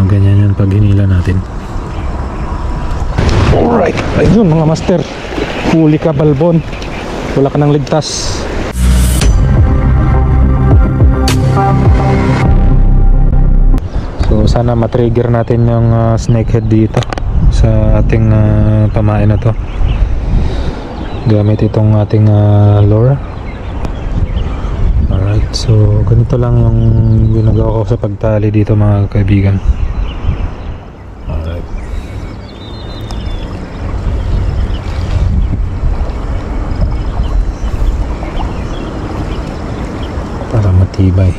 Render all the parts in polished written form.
ganyan yun pag hinila natin. Alright, ayun mga master, huli ka balbon, wala ka nang ligtas. So sana matrigger natin yung snakehead dito sa ating pamain na to gamit itong ating lure. Alright, so ganito lang yung ginagawa ko sa pagtali dito mga kaibigan. Alright, para matibay.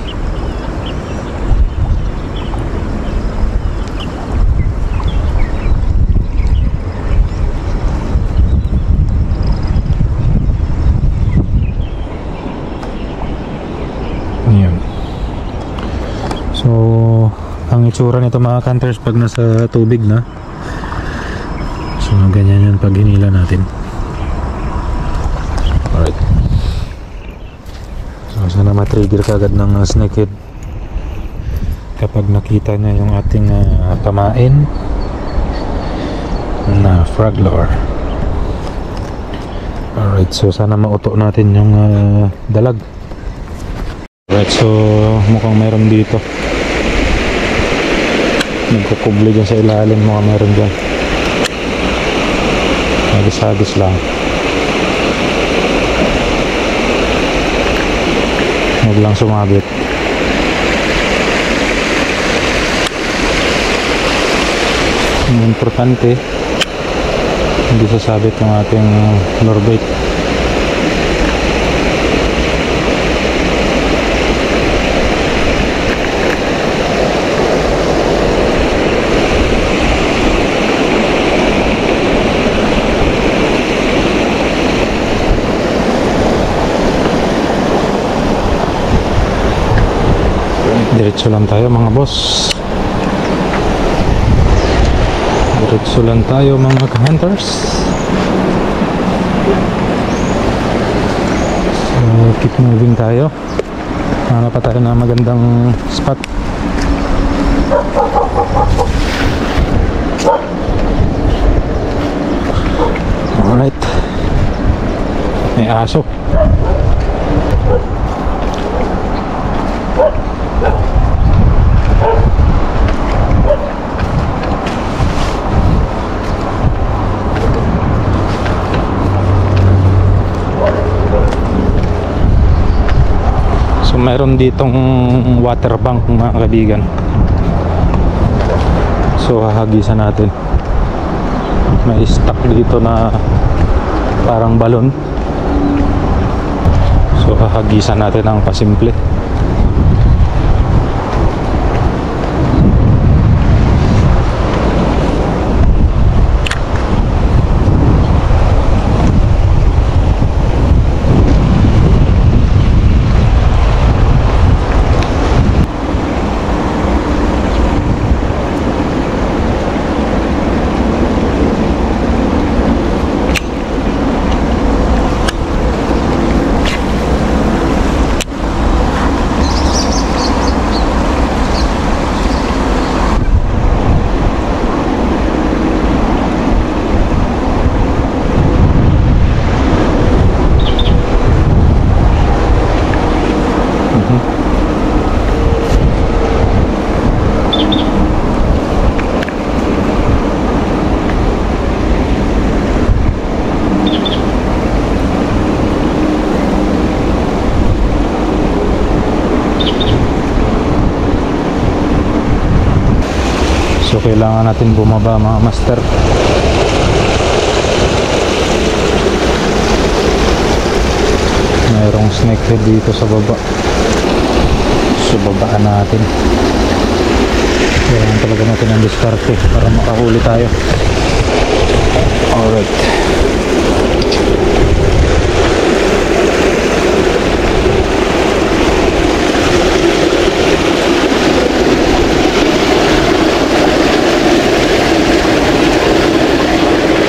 So ang itsura nito mga hunters pag nasa tubig na, so ganyan yun pag hinila natin. Alright, so sana matrigger kagad ng snakehead kapag nakita niya yung ating pamain na frog lure. Alright, so sana mauto natin yung dalag. Alright, so mukhang meron dito. Nagkukubli dyan sa ilalim, mga meron dyan. Hagis-hagis lang. Huwag lang sumabit. Ang importante, hindi sasabit yung ating lure bait. Diretso lang tayo mga boss. Diretso lang tayo mga hunters. So keep moving tayo. Hanap pa tayo na magandang spot. Alright, may aso. Mayroon ditong water bank mga kaibigan, so hahagisan natin. May stock dito na parang balon, so hahagisan natin ang pasimple. So kailangan natin bumaba mga master. Mayroong snakehead dito sa baba, so babaan natin. Kailangan talaga natin ang diskarte para makahuli tayo. Alright,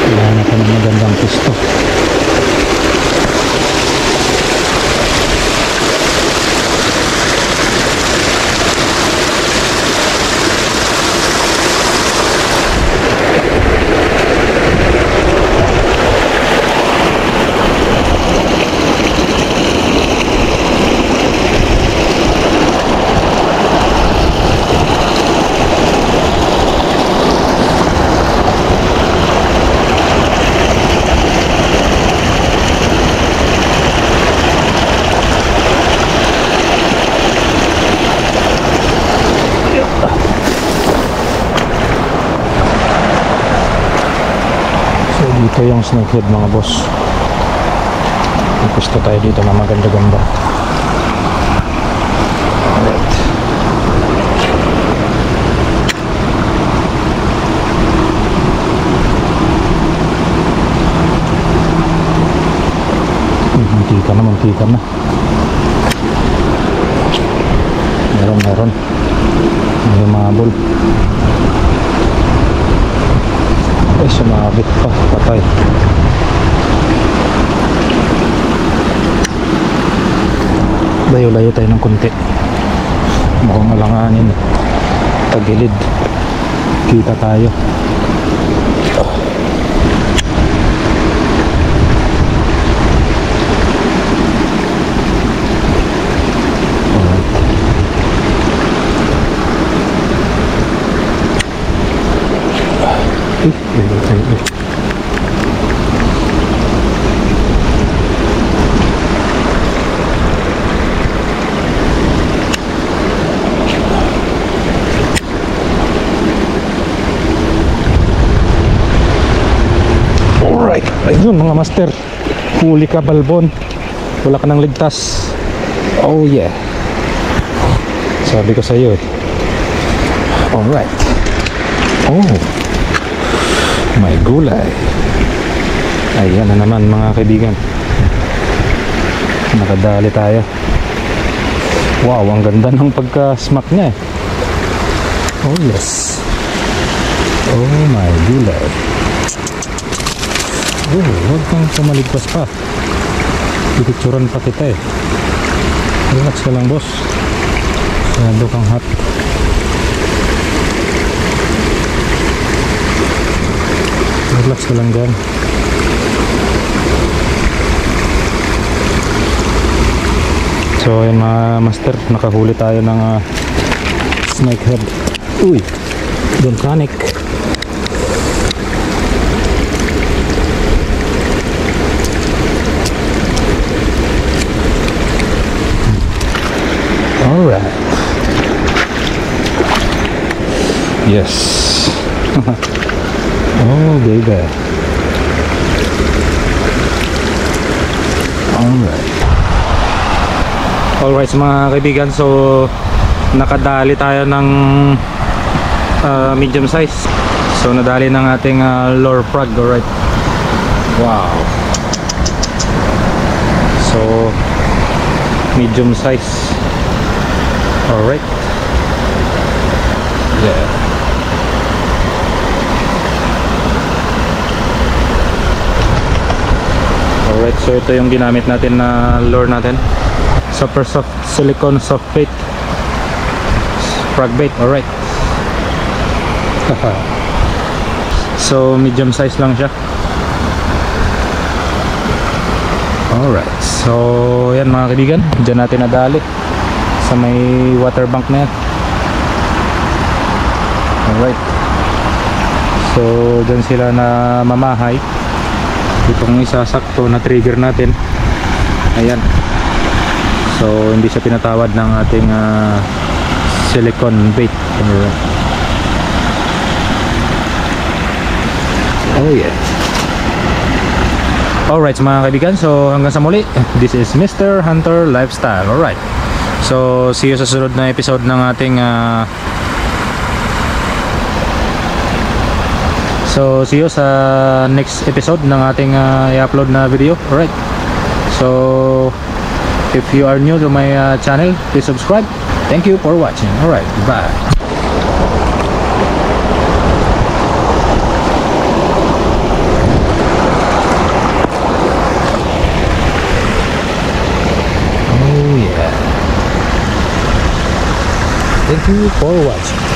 kailangan natin ang magandang pisto. Dito yung snakehead mga boss. May gusto tayo dito na maganda-ganda. Alright. Mantika na. Meron. May mabol. Sumabit pa. Patay. Layo-layo tayo ng konti. Mukhang alanganin. Tagilid. Kita tayo. Alright, ayun mga master, huli ka balbon, wala ka nang ligtas. Oh yeah, sabi ko sa iyo eh. Alright. Oh, may gulay. Ayan na naman mga kaibigan, nakadali tayo. Wow, ang ganda ng pagka-smack niya eh. Oh yes. Oh my gulay. Oh, huwag kang pumaligpas pa. Pipicturan pa kita eh. Relax ka lang boss. Masyado kang hot. Relax ka lang dyan. So ayun mga master, nakahuli tayo ng snakehead. Uy, don't panic. Alright. Yes. Oh baby. Alright mga kaibigan, so nakadali tayo ng medium size. So nadali ng ating lure frog. Alright. Wow. So medium size. Alright. Yeah. Alright, so ito yung ginamit natin na lure natin. Super soft silicone soft bait. Frog bait, alright. So medium size lang siya. Alright, so yan mga kaibigan, dyan natin nadali sa may water bank na yan. Alright, so dyan sila na mamahay. Itong isa sakto na trigger natin. Ayan. So hindi siya pinatawad ng ating silicone bait. Oh yeah. Alright mga kaibigan, so hanggang sa muli. This is Mr. Hunter Lifestyle. Alright, so see you sa sunod na episode ng ating so see you sa next episode ng ating i-upload na video. Alright, so if you are new to my channel, please subscribe. Thank you for watching. Alright, bye. Thank you for watching.